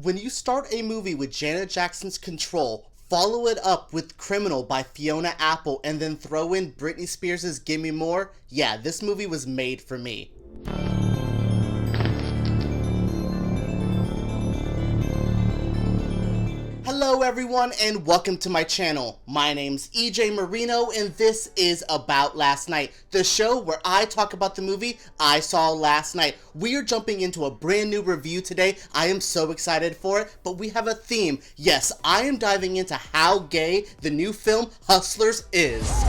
When you start a movie with Janet Jackson's Control, follow it up with Criminal by Fiona Apple, and then throw in Britney Spears' Gimme More, yeah, this movie was made for me. Hello everyone and welcome to my channel. My name's EJ Marino and this is About Last Night, the show where I talk about the movie I saw last night. We are jumping into a brand new review today. I am so excited for it, but we have a theme. Yes, I am diving into how gay the new film Hustlers is.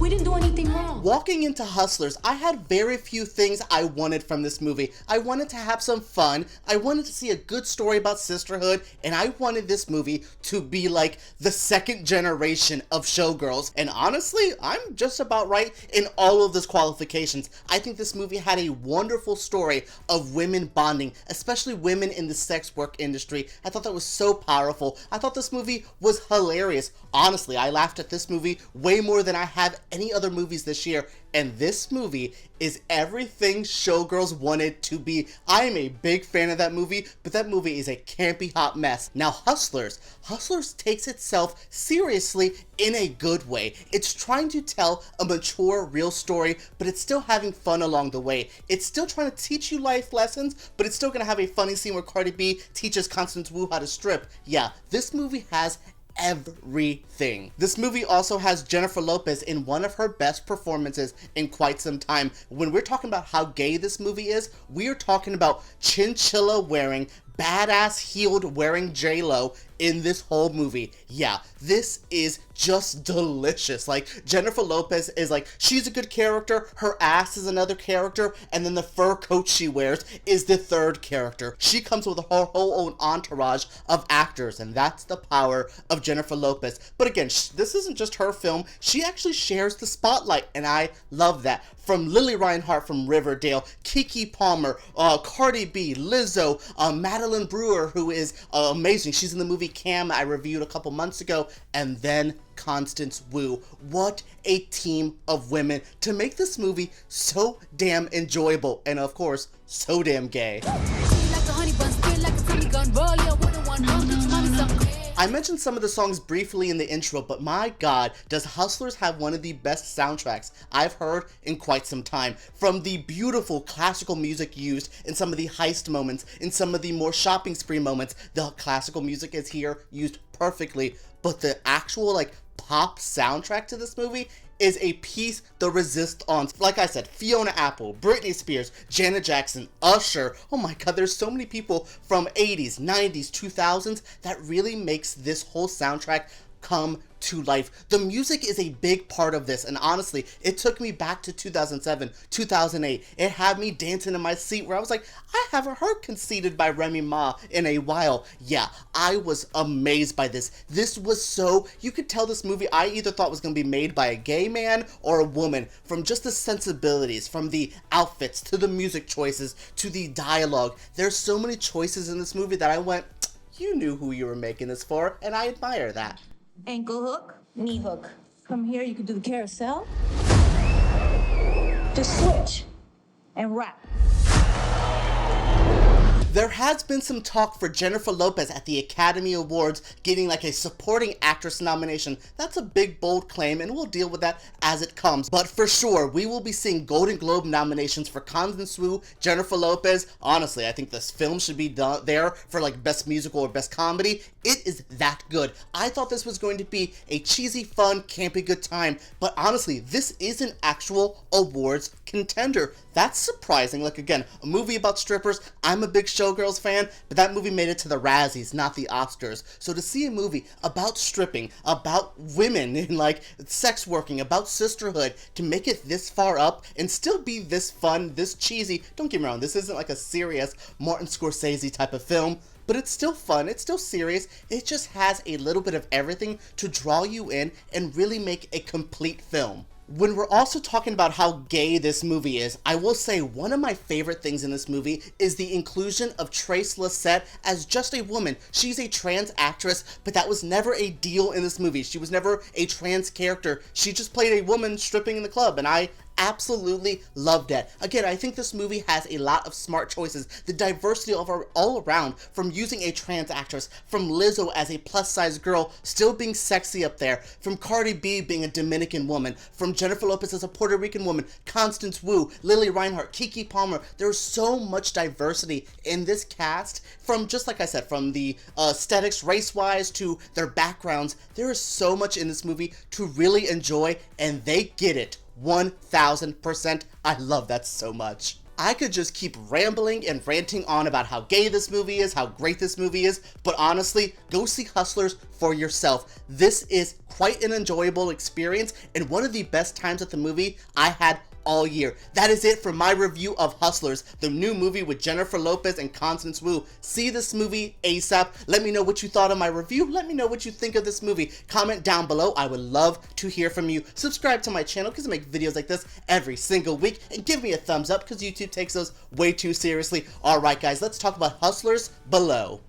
We didn't do anything wrong. Walking into Hustlers, I had very few things I wanted from this movie. I wanted to have some fun, I wanted to see a good story about sisterhood, and I wanted this movie to be like the second generation of Showgirls. And honestly, I'm just about right in all of those qualifications. I think this movie had a wonderful story of women bonding, especially women in the sex work industry. I thought that was so powerful. I thought this movie was hilarious. Honestly, I laughed at this movie way more than I have any other movies this year, and this movie is everything Showgirls wanted to be. I am a big fan of that movie, but that movie is a campy hot mess. Now Hustlers takes itself seriously in a good way. It's trying to tell a mature, real story, but it's still having fun along the way. It's still trying to teach you life lessons, but it's still gonna have a funny scene where Cardi B teaches Constance Wu how to strip. Yeah, this movie has everything. This movie also has Jennifer Lopez in one of her best performances in quite some time. When we're talking about how gay this movie is, we are talking about chinchilla wearing, badass heeled wearing J-Lo in this whole movie. Yeah, this is just delicious. Like, Jennifer Lopez is like, she's a good character, her ass is another character, and then the fur coat she wears is the third character. She comes with her whole own entourage of actors, and that's the power of Jennifer Lopez. But again, this isn't just her film, she actually shares the spotlight, and I love that. From Lili Reinhart from Riverdale, Keke Palmer, Cardi B, Lizzo, Madeline Brewer, who is amazing. She's in the movie Cam I reviewed a couple months ago, and then Constance Wu. What a team of women to make this movie so damn enjoyable, and of course, so damn gay. I mentioned some of the songs briefly in the intro, but my god, does Hustlers have one of the best soundtracks I've heard in quite some time. From the beautiful classical music used in some of the heist moments, in some of the more shopping spree moments, the classical music is here used perfectly, but the actual like pop soundtrack to this movie is a piece de resistance. Like I said, Fiona Apple, Britney Spears, Janet Jackson, Usher. Oh my god, there's so many people from 80s, 90s, 2000s that really makes this whole soundtrack come to life. The music is a big part of this, and honestly, it took me back to 2007, 2008. It had me dancing in my seat where I was like, I haven't heard Conceited by Remy Ma in a while. Yeah, I was amazed by this. This was so, you could tell this movie I either thought was going to be made by a gay man or a woman, from just the sensibilities, from the outfits, to the music choices, to the dialogue. There's so many choices in this movie that I went, you knew who you were making this for, and I admire that. Ankle hook, knee hook. From here, you can do the carousel. Just switch and wrap. There has been some talk for Jennifer Lopez at the Academy Awards getting like a supporting actress nomination. That's a big, bold claim, and we'll deal with that as it comes. But for sure, we will be seeing Golden Globe nominations for Constance Wu, Jennifer Lopez. Honestly, I think this film should be there for like Best Musical or Best Comedy. It is that good. I thought this was going to be a cheesy, fun, campy good time, but honestly, this is an actual awards contender. That's surprising. Like, again, a movie about strippers. I'm a big Showgirls fan, but that movie made it to the Razzies, not the Oscars. So to see a movie about stripping, about women and like sex working, about sisterhood, to make it this far up and still be this fun, this cheesy, don't get me wrong, this isn't like a serious Martin Scorsese type of film, but it's still fun, it's still serious, it just has a little bit of everything to draw you in and really make a complete film. When we're also talking about how gay this movie is, I will say one of my favorite things in this movie is the inclusion of Trace Lysette as just a woman. She's a trans actress, but that was never a deal in this movie. She was never a trans character. She just played a woman stripping in the club, and I absolutely loved it. Again, I think this movie has a lot of smart choices. The diversity of her all around, from using a trans actress, from Lizzo as a plus-size girl still being sexy up there, from Cardi B being a Dominican woman, from Jennifer Lopez as a Puerto Rican woman, Constance Wu, Lili Reinhart, Keke Palmer. There's so much diversity in this cast, from, just like I said, from the aesthetics, race-wise, to their backgrounds. There is so much in this movie to really enjoy, and they get it 1000%. I love that so much. I could just keep rambling and ranting on about how gay this movie is, how great this movie is, but honestly, go see Hustlers for yourself. This is quite an enjoyable experience and one of the best times at the movie I had all year. That is it for my review of Hustlers, the new movie with Jennifer Lopez and Constance Wu. See this movie ASAP. Let me know what you thought of my review. Let me know what you think of this movie. Comment down below. I would love to hear from you. Subscribe to my channel because I make videos like this every single week, and give me a thumbs up because YouTube takes those way too seriously. Alright guys, let's talk about Hustlers below.